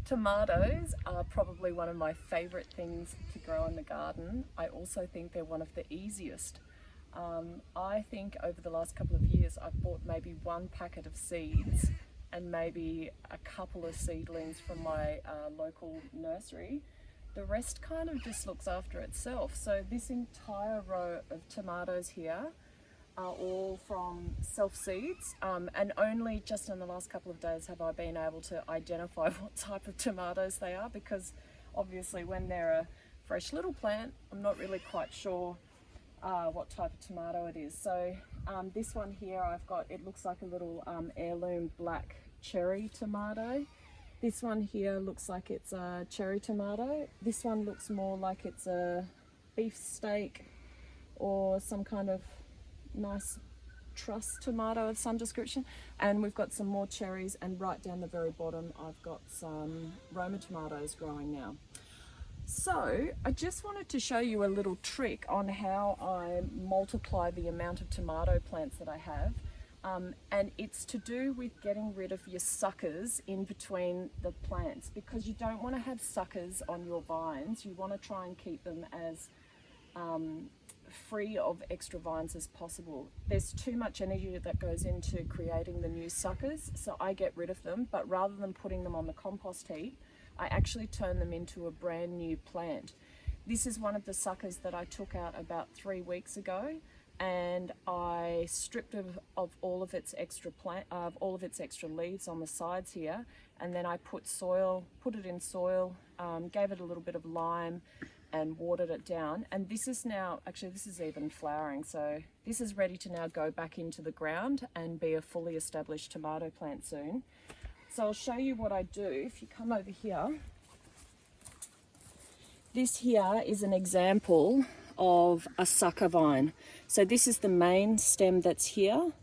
Tomatoes are probably one of my favourite things to grow in the garden. I also think they're one of the easiest. I think over the last couple of years I've bought maybe one packet of seeds and maybe a couple of seedlings from my local nursery. The rest kind of just looks after itself. So this entire row of tomatoes here are all from self-seeds, and only just in the last couple of days have I been able to identify what type of tomatoes they are, because obviously when they're a fresh little plant I'm not really quite sure what type of tomato it is. So this one here I've got, it looks like a little heirloom black cherry tomato. This one here looks like it's a cherry tomato. This one looks more like it's a beefsteak or some kind of nice truss tomato of some description. And we've got some more cherries, and right down the very bottom I've got some Roma tomatoes growing now. So I just wanted to show you a little trick on how I multiply the amount of tomato plants that I have. And it's to do with getting rid of your suckers in between the plants, because you don't want to have suckers on your vines. You want to try and keep them as free of extra vines as possible. There's too much energy that goes into creating the new suckers, so I get rid of them, but rather than putting them on the compost heap, I actually turn them into a brand new plant. This is one of the suckers that I took out about 3 weeks ago, and I stripped of all of its extra leaves on the sides here, and then I put it in soil, gave it a little bit of lime and watered it down. And this is now, actually this is even flowering, so this is ready to now go back into the ground and be a fully established tomato plant soon. So I'll show you what I do. If you come over here, this here is an example of a sucker vine. So this is the main stem that's here.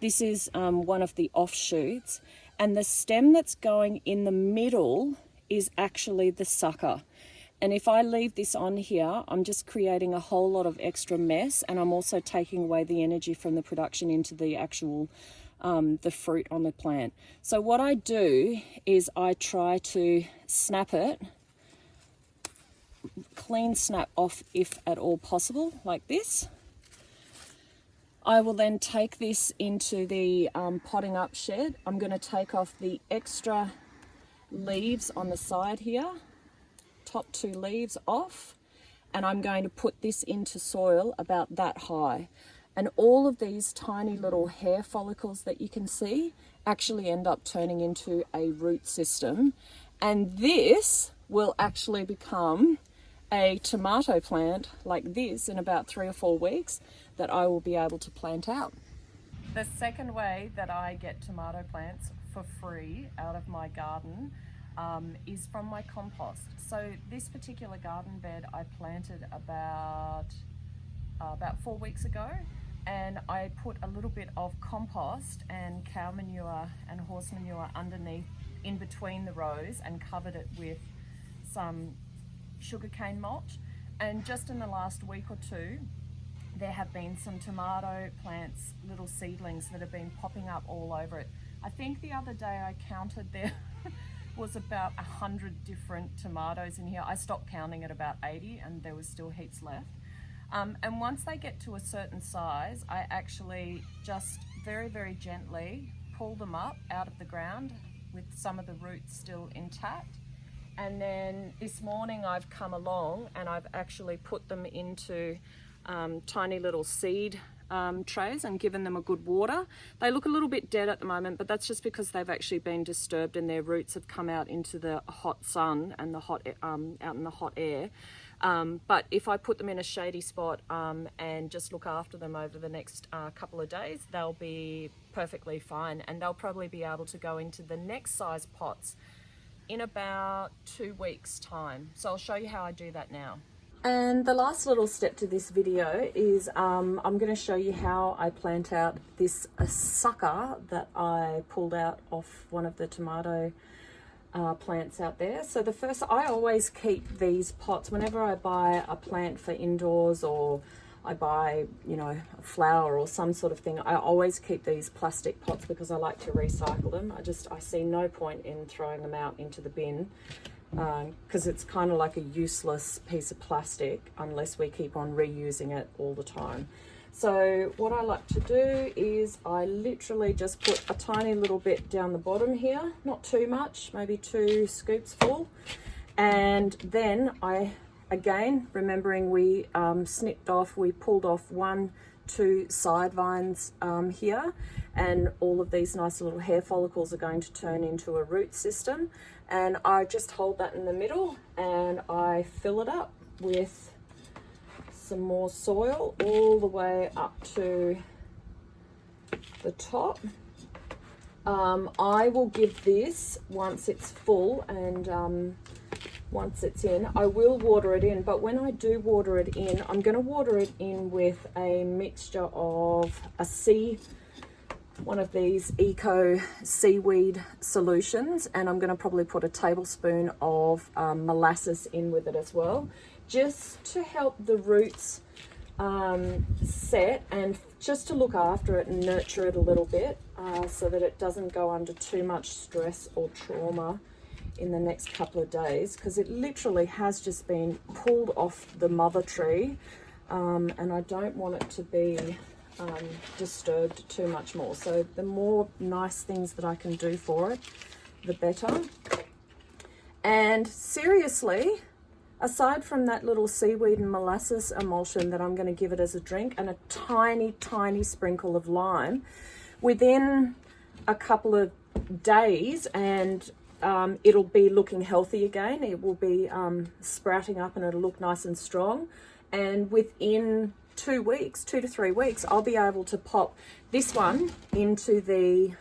This is one of the offshoots, and the stem that's going in the middle is actually the sucker. And if I leave this on here, I'm just creating a whole lot of extra mess, and I'm also taking away the energy from the production into the actual the fruit on the plant. So what I do is I try to snap it, clean snap off if at all possible, like this. I will then take this into the potting up shed. I'm going to take off the extra leaves on the side here, top 2 leaves off, and I'm going to put this into soil about that high. And all of these tiny little hair follicles that you can see actually end up turning into a root system, and this will actually become a tomato plant like this in about 3 or 4 weeks that I will be able to plant out. The second way that I get tomato plants for free out of my garden is from my compost. So this particular garden bed I planted about 4 weeks ago, and I put a little bit of compost and cow manure and horse manure underneath in between the rows and covered it with some sugarcane mulch. And just in the last week or two there have been some tomato plants, little seedlings, that have been popping up all over it. I think the other day I counted there was about 100 different tomatoes in here. I stopped counting at about 80 and there was still heaps left. And once they get to a certain size, I actually just very, very gently pull them up out of the ground with some of the roots still intact. And then this morning I've come along and I've actually put them into tiny little seed trays and given them a good water. They look a little bit dead at the moment, but that's just because they've actually been disturbed and their roots have come out into the hot sun and the hot out in the hot air. But if I put them in a shady spot and just look after them over the next couple of days, they'll be perfectly fine, and they'll probably be able to go into the next size pots in about 2 weeks time. So I'll show you how I do that now. And the last little step to this video is I'm going to show you how I plant out this sucker that I pulled out off one of the tomato plants out there. So I always keep these pots whenever I buy a plant for indoors or I buy, you know, a flower or some sort of thing, I always keep these plastic pots because I like to recycle them. I see no point in throwing them out into the bin, because it's kind of like a useless piece of plastic unless we keep on reusing it all the time. So what I like to do is I literally just put a tiny little bit down the bottom here, not too much, maybe 2 scoops full. And then again, remembering we we pulled off 1-2 side vines here, and all of these nice little hair follicles are going to turn into a root system. And I just hold that in the middle and I fill it up with some more soil all the way up to the top. I will give this, once it's full and once it's in, I will water it in, but when I do water it in, I'm going to water it in with a mixture of one of these eco seaweed solutions, and I'm going to probably put a tablespoon of molasses in with it as well, just to help the roots set and just to look after it and nurture it a little bit, so that it doesn't go under too much stress or trauma in the next couple of days, because it literally has just been pulled off the mother tree, and I don't want it to be disturbed too much more. So the more nice things that I can do for it, the better. And seriously, aside from that little seaweed and molasses emulsion that I'm going to give it as a drink, and a tiny sprinkle of lime, within a couple of days, and it'll be looking healthy again. It will be sprouting up and it'll look nice and strong. And within 2 to 3 weeks, I'll be able to pop this one into the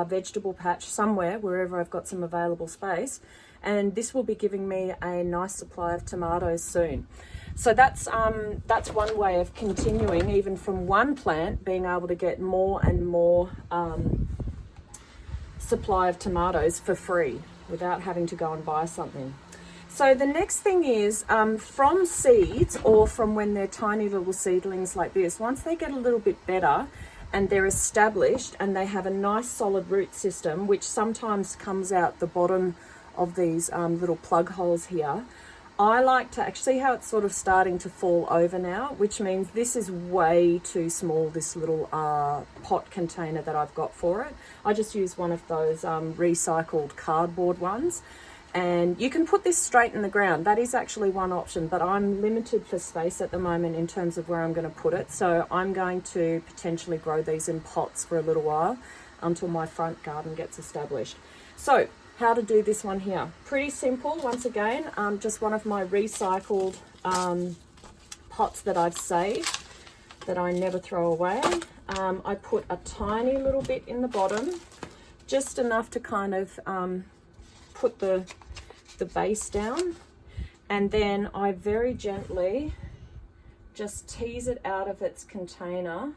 vegetable patch somewhere, wherever I've got some available space. And this will be giving me a nice supply of tomatoes soon. So that's one way of continuing, even from one plant, being able to get more and more supply of tomatoes for free without having to go and buy something. So the next thing is, from seeds, or from when they're tiny little seedlings like this, once they get a little bit better and they're established and they have a nice solid root system, which sometimes comes out the bottom of these little plug holes here, I like to actually see how it's sort of starting to fall over now, which means this is way too small, this little pot container that I've got for it. I just use one of those recycled cardboard ones. And you can put this straight in the ground. That is actually one option, but I'm limited for space at the moment in terms of where I'm going to put it. So I'm going to potentially grow these in pots for a little while until my front garden gets established. So how to do this one here? Pretty simple. Once again, just one of my recycled pots that I've saved that I never throw away. I put a tiny little bit in the bottom, just enough to kind of put the base down, and then I very gently just tease it out of its container,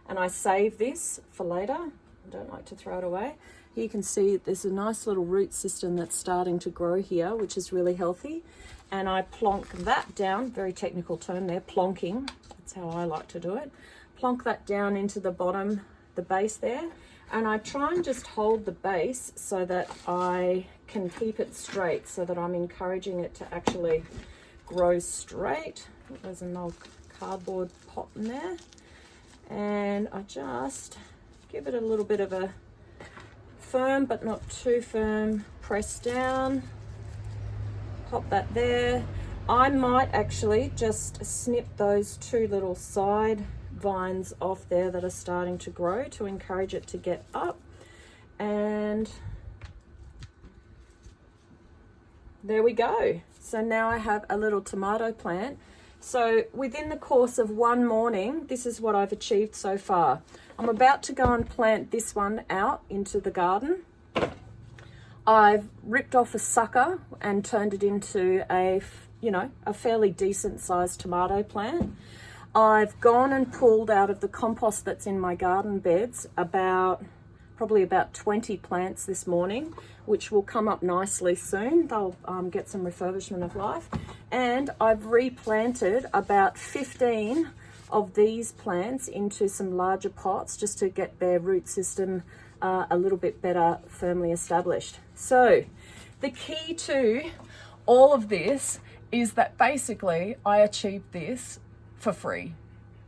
and I save this for later. I don't like to throw it away. You can see there's a nice little root system that's starting to grow here, which is really healthy, and I plonk that down, very technical term there, plonking, that's how I like to do it, plonk that down into the bottom, the base there. And I try and just hold the base so that I can keep it straight, so that I'm encouraging it to actually grow straight. There's an old cardboard pot in there. And I just give it a little bit of a firm, but not too firm, press down, pop that there. I might actually just snip those 2 little side vines off there that are starting to grow to encourage it to get up, and there we go. So now I have a little tomato plant. So within the course of one morning, this is what I've achieved so far. I'm about to go and plant this one out into the garden. I've ripped off a sucker and turned it into a fairly decent sized tomato plant. I've gone and pulled out of the compost that's in my garden beds probably about 20 plants this morning, which will come up nicely soon. They'll get some refurbishment of life. And I've replanted about 15 of these plants into some larger pots just to get their root system a little bit better, firmly established. So the key to all of this is that basically I achieved this for free.